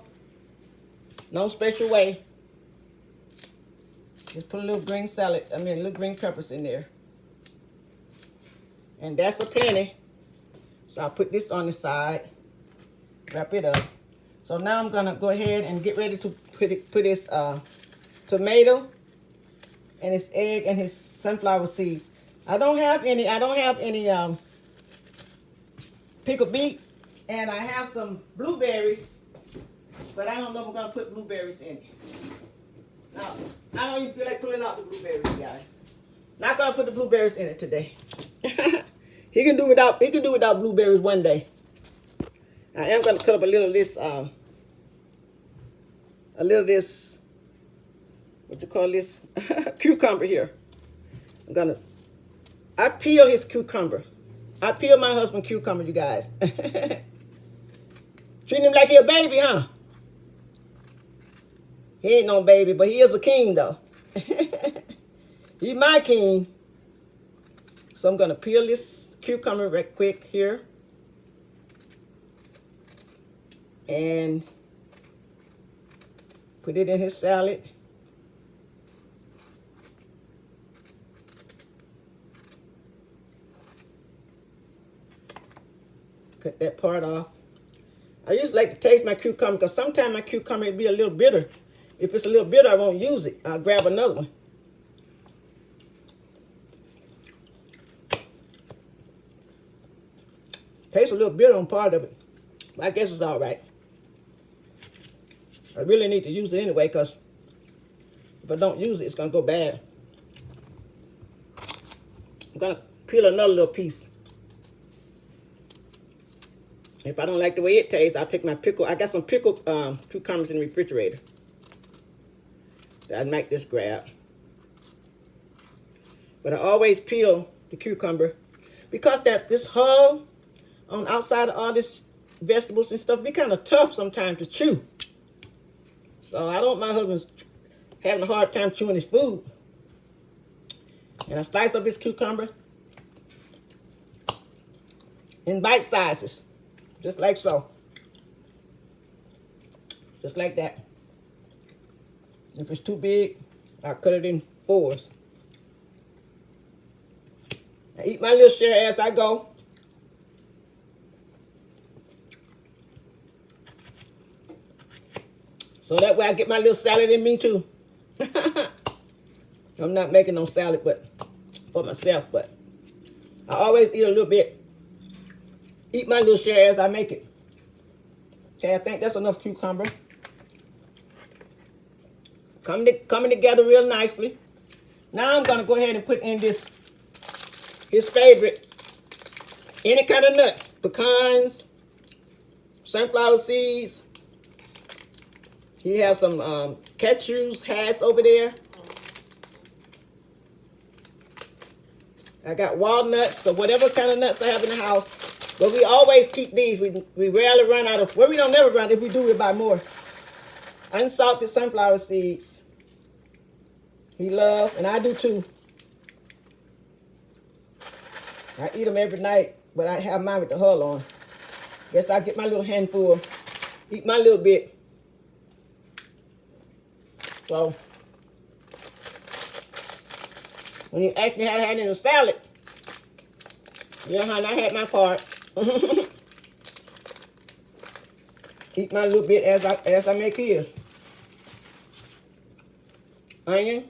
No special way. Just put a little little green peppers in there. And that's a plenty. So I'll put this on the side, wrap it up. So now I'm gonna go ahead and get ready to put his tomato and his egg and his sunflower seeds. I don't have any pickled beets, and I have some blueberries, but I don't know if I'm gonna put blueberries in it. Now, I don't even feel like pulling out the blueberries, guys. Not gonna put the blueberries in it today. He can do without blueberries one day. I am gonna cut up a little of this what you call this cucumber here. I peel his cucumber. I peel my husband's cucumber, you guys. Treat him like he a baby, huh? He ain't no baby, but he is a king, though. He's my king. So I'm gonna peel this cucumber right quick here. And put it in his salad. Cut that part off. I usually like to taste my cucumber because sometimes my cucumber will be a little bitter. If it's a little bitter, I won't use it. I'll grab another one. Tastes a little bitter on part of it, but I guess it's all right. I really need to use it anyway because if I don't use it, it's going to go bad. I'm going to peel another little piece. If I don't like the way it tastes, I'll take my pickle. I got some pickled cucumbers in the refrigerator that I might just grab. But I always peel the cucumber because this hull on the outside of all this vegetables and stuff be kind of tough sometimes to chew. So I don't want my husband having a hard time chewing his food. And I slice up his cucumber in bite sizes. Just like so. Just like that. If it's too big, I'll cut it in fours. I eat my little share as I go. So that way I get my little salad in me too. I'm not making no salad but for myself, but I always eat a little bit. Eat my little share as I make it. Okay, I think that's enough cucumber. Coming together real nicely. Now I'm gonna go ahead and put in his favorite, any kind of nuts, pecans, sunflower seeds. He has some cashews, hash over there. I got walnuts or whatever kind of nuts I have in the house. But we always keep these. We rarely run out of, well, we don't never run. If we do, we buy more. Unsalted sunflower seeds. He loves, and I do too. I eat them every night, but I have mine with the hull on. Guess I get my little handful, eat my little bit. So, when you ask me how I had it in a salad, yeah, honey, I had my part. Eat my little bit as I make his. Onion.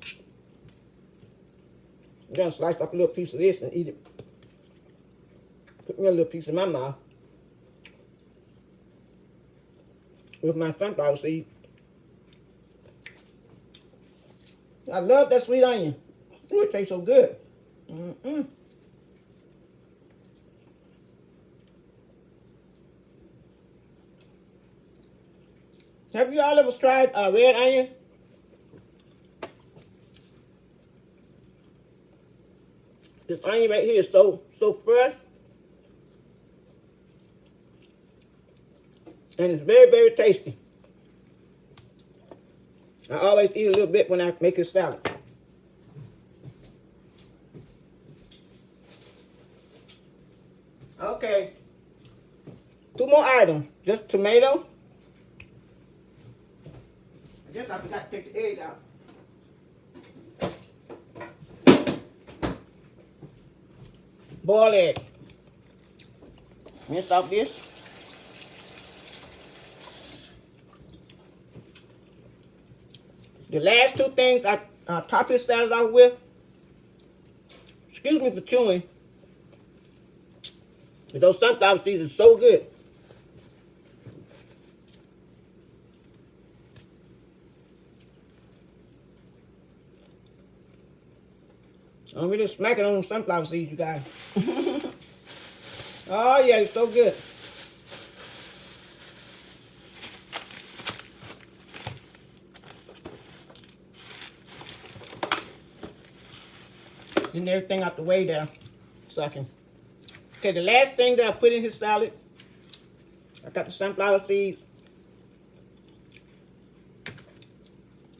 I'm gonna slice up a little piece of this and eat it. Put me a little piece in my mouth. With my sunflower seed. I love that sweet onion. Ooh, it tastes so good. Have you all ever tried red onion? This onion right here is so fresh. And it's very, very tasty. I always eat a little bit when I make a salad. Okay. 2 more items. Just tomato. I guess I forgot to take the egg out. Boiled egg. Rinse off this. The last 2 things I top this salad off with. Excuse me for chewing. But those sunflower seeds are so good. I'm really smacking on them sunflower seeds, you guys. Oh yeah, it's so good. Getting everything out the way there, so I can. Okay, the last thing that I put in his salad, I got the sunflower seeds.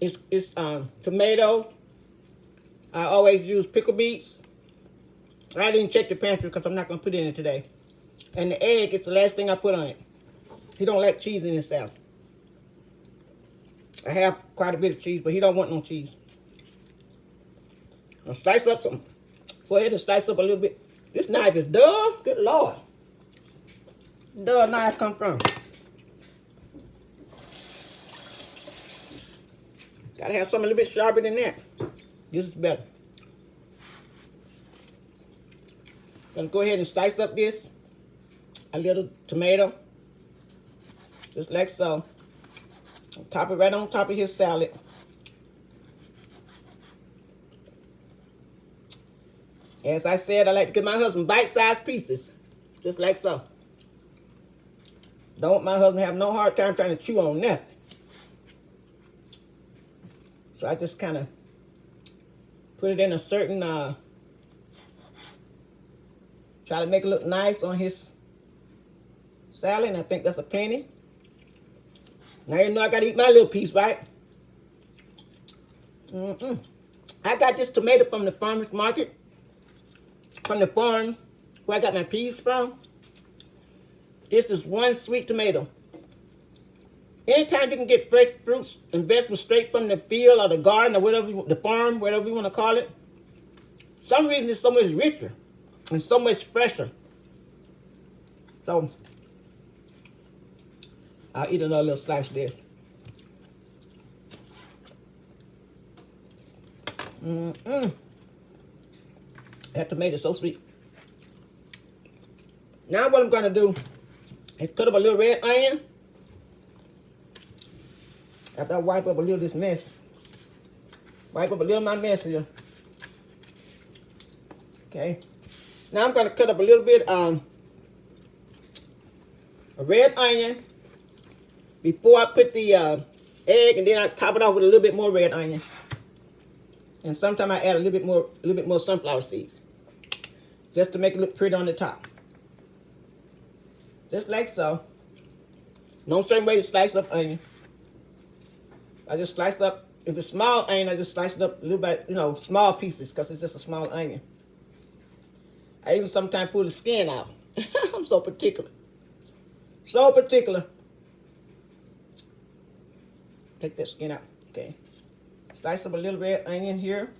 It's tomato. I always use pickle beets. I didn't check the pantry because I'm not going to put it in it today. And the egg is the last thing I put on it. He don't like cheese in his salad. I have quite a bit of cheese, but he don't want no cheese. I'll slice up some. Go ahead and slice up a little bit. This knife is dull. Good Lord. Dull knife come from. Gotta have something a little bit sharper than that. This is better. Gonna go ahead and slice up this. A little tomato. Just like so. Top it right on top of his salad. As I said, I like to give my husband bite-sized pieces. Just like so. Don't want my husband have no hard time trying to chew on nothing. So I just kind of put it in a certain, try to make it look nice on his salad, and I think that's a plenty. Now you know I gotta eat my little piece, right? I got this tomato from the farmer's market, from the farm where I got my peas from. This is one sweet tomato. Anytime you can get fresh fruits and vegetables straight from the field or the garden or whatever, the farm, whatever you want to call it, for some reason it's so much richer and so much fresher. So, I'll eat another little slice of this. That tomato is so sweet. Now what I'm going to do is cut up a little red onion. After I wipe up a little of this mess. Wipe up a little of my mess here. Okay. Now I'm going to cut up a little bit a red onion before I put the egg, and then I top it off with a little bit more red onion. And sometimes I add a little bit more sunflower seeds. Just to make it look pretty on the top. Just like so. No certain way to slice up onion. I just slice up, if it's small onion, I just slice it up a little bit, small pieces, because it's just a small onion. I even sometimes pull the skin out. I'm so particular. So particular. Take that skin out. Okay. Slice up a little red onion here.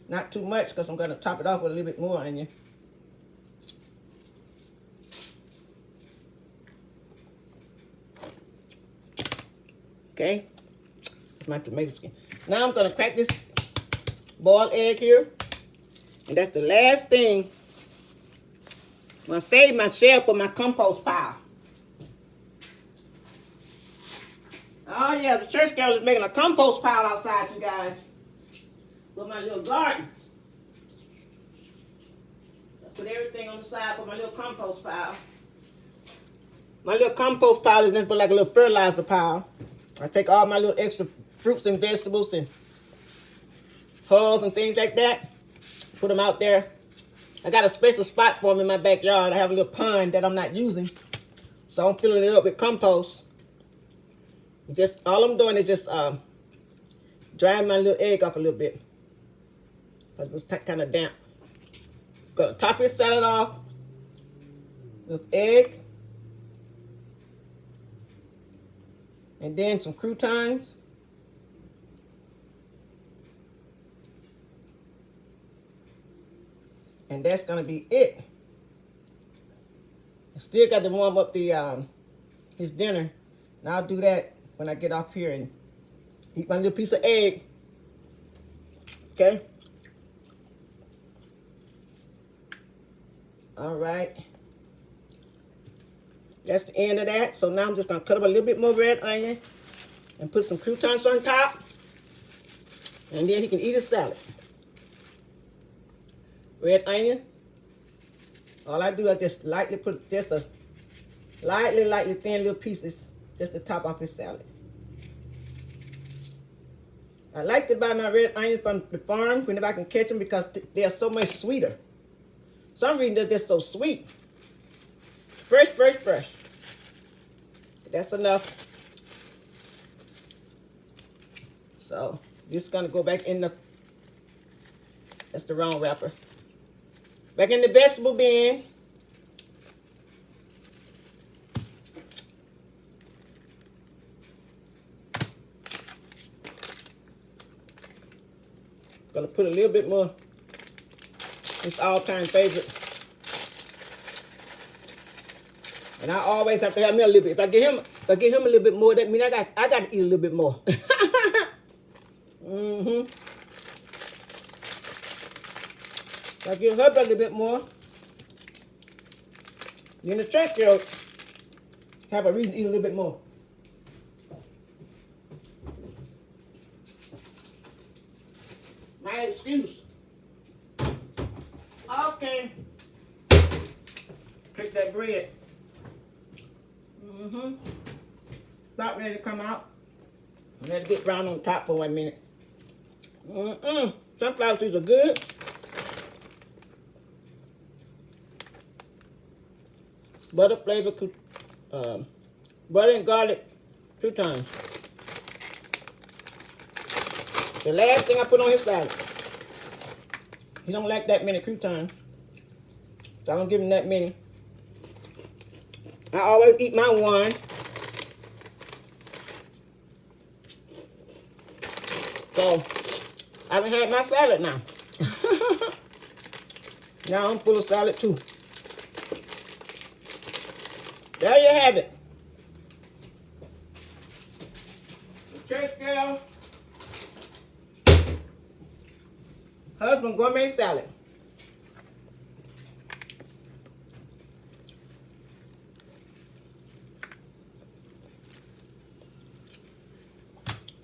Not too much, because I'm going to top it off with a little bit more onion. Okay. That's my tomato skin. Now I'm going to crack this boiled egg here. And that's the last thing. I'm going to save my shell for my compost pile. Oh yeah, the church girl is making a compost pile outside, you guys. For my little garden. I put everything on the side for my little compost pile. My little compost pile is nothing but like a little fertilizer pile. I take all my little extra fruits and vegetables and hulls and things like that. Put them out there. I got a special spot for them in my backyard. I have a little pond that I'm not using. So I'm filling it up with compost. Just all I'm doing is just drying my little egg off a little bit. Because it was kind of damp. Gonna top this salad off with egg. And then some croutons. And that's gonna be it. I still got to warm up the his dinner. And I'll do that when I get off here and eat my little piece of egg. Okay. All right. That's the end of that. So now I'm just gonna cut up a little bit more red onion and put some croutons on top. And then he can eat his salad. Red onion. All I do is just lightly put just a lightly thin little pieces just to top off his salad. I like to buy my red onions from the farm whenever I can catch them because they are so much sweeter. Some reason they're just so sweet. Fresh, fresh, fresh. That's enough. So this is gonna go back in the, that's the wrong wrapper. Back in the vegetable bin. Gonna put a little bit more. It's all-time favorite. And I always have to have me a little bit. If I get him a little bit more, that means I got to eat a little bit more. Mm-hmm. If I give her a little bit more, then the church girl have a reason to eat a little bit more. My excuse. Okay. Take that bread. Mm-hmm. About ready to come out. Let it get brown on top for 1 minute. Sunflower seeds are good. Butter flavored, butter and garlic croutons. The last thing I put on his salad. He don't like that many croutons, so I don't give him that many. I always eat my one. So I haven't had my salad now. Now I'm full of salad too. There you have it. Church girl. Husband gourmet salad.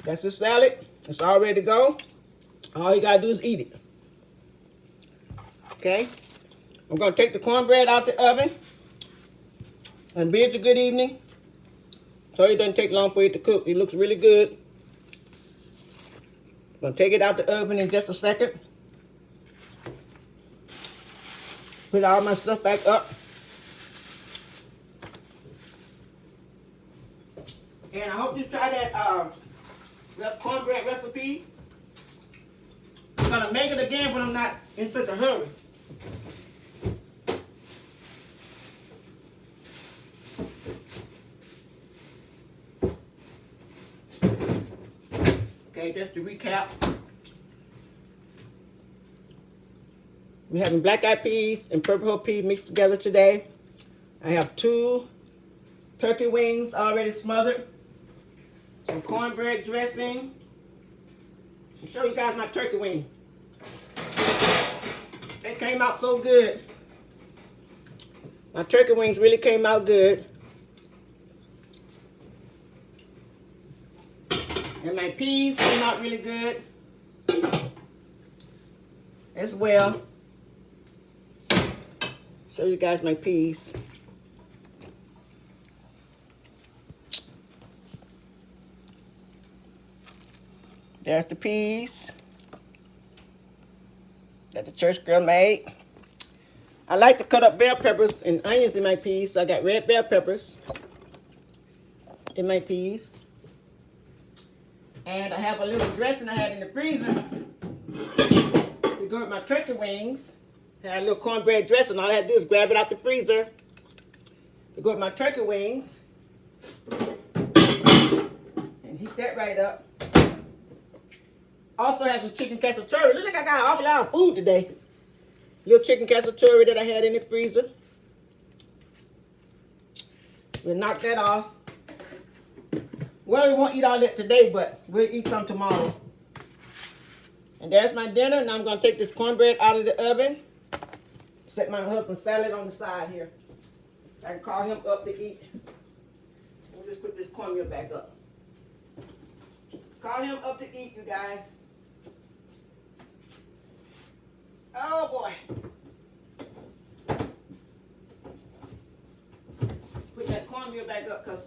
That's the salad. It's all ready to go. All you gotta do is eat it. Okay? I'm gonna take the cornbread out the oven and bid you good evening. So it doesn't take long for it to cook. It looks really good. I'm gonna take it out the oven in just a second. Put all my stuff back up. And I hope you try that cornbread recipe. I'm gonna make it again when I'm not in such a hurry. Okay, just to recap. We're having black-eyed peas and purple whole peas mixed together today. I have 2 turkey wings already smothered. Some cornbread dressing. I'll show you guys my turkey wings. They came out so good. My turkey wings really came out good. And my peas came out really good as well. Show you guys my peas. There's the peas that the church girl made. I like to cut up bell peppers and onions in my peas, so I got red bell peppers in my peas. And I have a little dressing I had in the freezer to go with my turkey wings. I had a little cornbread dressing. All I had to do is grab it out the freezer to go with my turkey wings. And heat that right up. Also have some chicken cacciatore. Look like I got an awful lot of food today. Little chicken cacciatore that I had in the freezer. We'll knock that off. Well, we won't eat all that today, but we'll eat some tomorrow. And there's my dinner. Now I'm going to take this cornbread out of the oven. Set my husband's salad on the side here. I can call him up to eat. We'll just put this cornmeal back up. Call him up to eat, you guys. Oh boy. Put that cornmeal back up, cause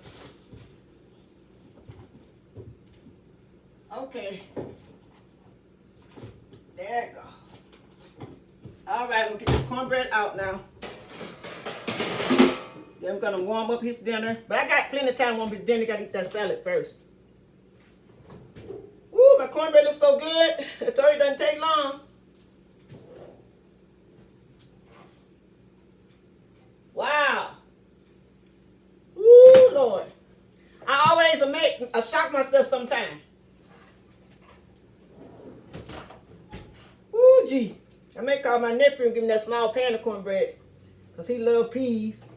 okay. There you go. All right, we'll get this cornbread out now. Then I'm gonna warm up his dinner. But I got plenty of time to warm his dinner. Gotta eat that salad first. Woo, my cornbread looks so good. I told you it doesn't take long. Wow. Woo, Lord. I always shock myself sometimes. Woo, gee. I may call my nephew and give him that small pan of cornbread. Because he loves peas.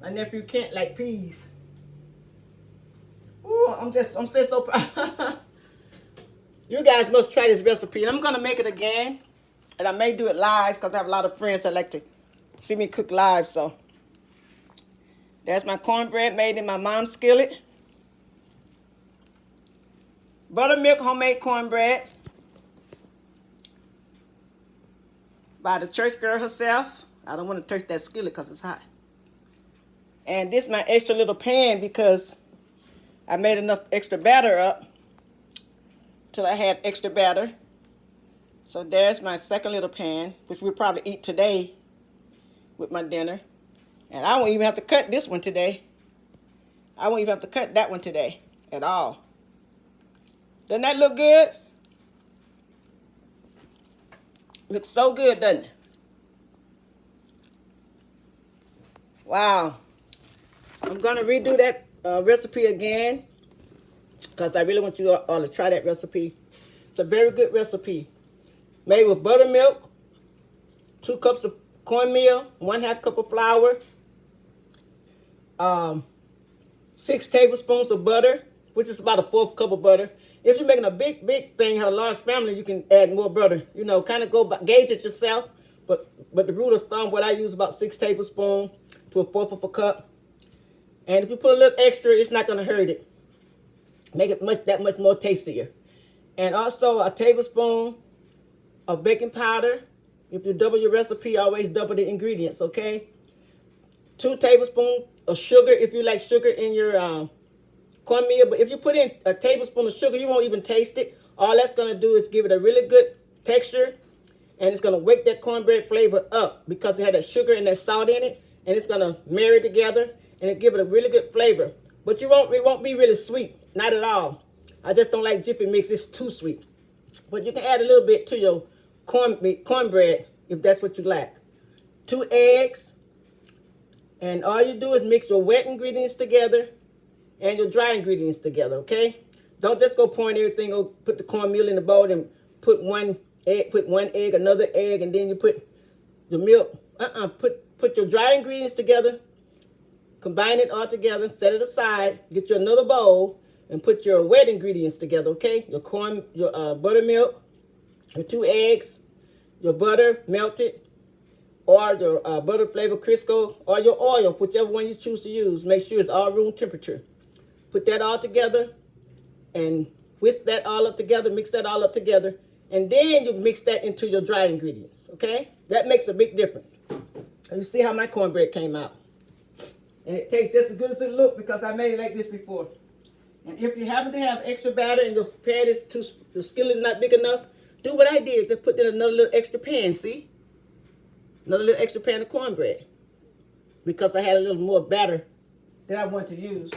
My nephew can't like peas. Ooh, I'm so proud. You guys must try this recipe. I'm going to make it again. And I may do it live because I have a lot of friends that like to see me cook live. So there's my cornbread made in my mom's skillet. Buttermilk homemade cornbread by the church girl herself. I don't want to touch that skillet because it's hot. And this is my extra little pan because I made enough extra batter up till I had extra batter. So there's my second little pan, which we'll probably eat today with my dinner. And I won't even have to cut this one today. I won't even have to cut that one today at all. Doesn't that look good? Looks so good, doesn't it? Wow. I'm going to redo that recipe again because I really want you all to try that recipe. It's a very good recipe. Made with buttermilk, 2 cups of cornmeal, 1/2 cup of flour, 6 tablespoons of butter, which is about a 1/4 cup of butter. If you're making a big thing, have a large family, you can add more butter. You know, kind of gauge it yourself. But the rule of thumb, what I use about 6 tablespoons to a 1/4 of a cup. And if you put a little extra, it's not going to hurt it. Make it that much more tastier. And also a tablespoon of baking powder. If you double your recipe, always double the ingredients, okay? 2 tablespoons of sugar if you like sugar in your cornmeal. But if you put in a tablespoon of sugar, you won't even taste it. All that's going to do is give it a really good texture. And it's going to wake that cornbread flavor up because it had that sugar and that salt in it. And it's going to marry together and it give it a really good flavor. But it won't be really sweet. Not at all. I just don't like Jiffy Mix. It's too sweet. But you can add a little bit to your cornbread if that's what you like. 2 eggs. And all you do is mix your wet ingredients together and your dry ingredients together, okay? Don't just go pouring everything, go put the cornmeal in the bowl and put one egg, another egg, and then you put the milk. Put your dry ingredients together, combine it all together, set it aside, get you another bowl, and put your wet ingredients together, okay? Your buttermilk, your 2 eggs, your butter melted, or your butter flavor Crisco, or your oil, whichever one you choose to use. Make sure it's all room temperature. Put that all together and whisk that all up together, mix that all up together, and then you mix that into your dry ingredients, okay? That makes a big difference. And you see how my cornbread came out. And it tastes just as good as it looked because I made it like this before. And if you happen to have extra batter and the pan is the skillet is not big enough, do what I did. Just put in another little extra pan, see? Another little extra pan of cornbread. Because I had a little more batter that I wanted to use.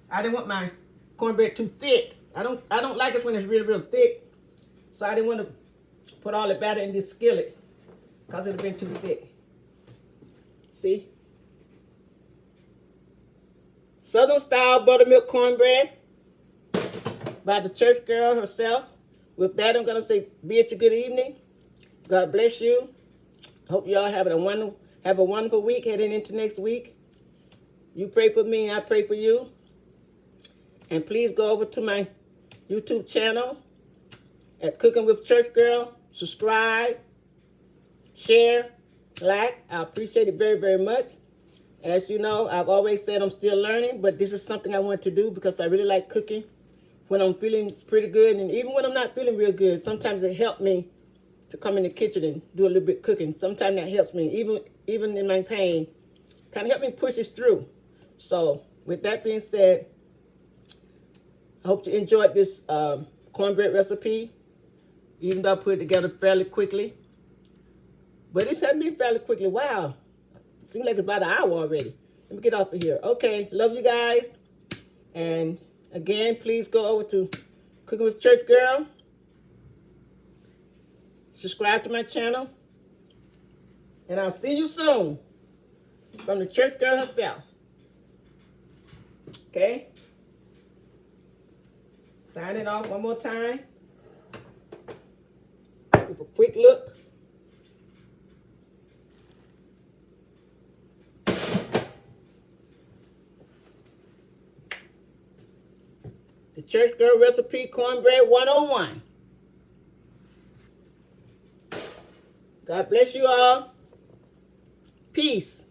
I didn't want my cornbread too thick. I don't like it when it's real thick. So I didn't want to put all the batter in this skillet because it would have been too thick. See? Southern style buttermilk cornbread by the church girl herself. With that, I'm going to say, be it your good evening. God bless you. Hope you all have a wonderful week heading into next week. You pray for me, I pray for you. And please go over to my YouTube channel at Cooking with Church Girl. Subscribe, share, like. I appreciate it very, very much. As you know, I've always said I'm still learning, but this is something I want to do because I really like cooking when I'm feeling pretty good. And even when I'm not feeling real good, sometimes it helps me to come in the kitchen and do a little bit of cooking. Sometimes that helps me, even in my pain, kind of help me push this through. So with that being said, I hope you enjoyed this cornbread recipe, even though I put it together fairly quickly. But this hasn't been fairly quickly. Wow. Seems like it's about an hour already. Let me get off of here. Okay. Love you guys. And again, please go over to Cooking with Church Girl. Subscribe to my channel. And I'll see you soon from the church girl herself. Okay? Signing off one more time. Give a quick look. The Church Girl Recipe Cornbread 101. God bless you all. Peace.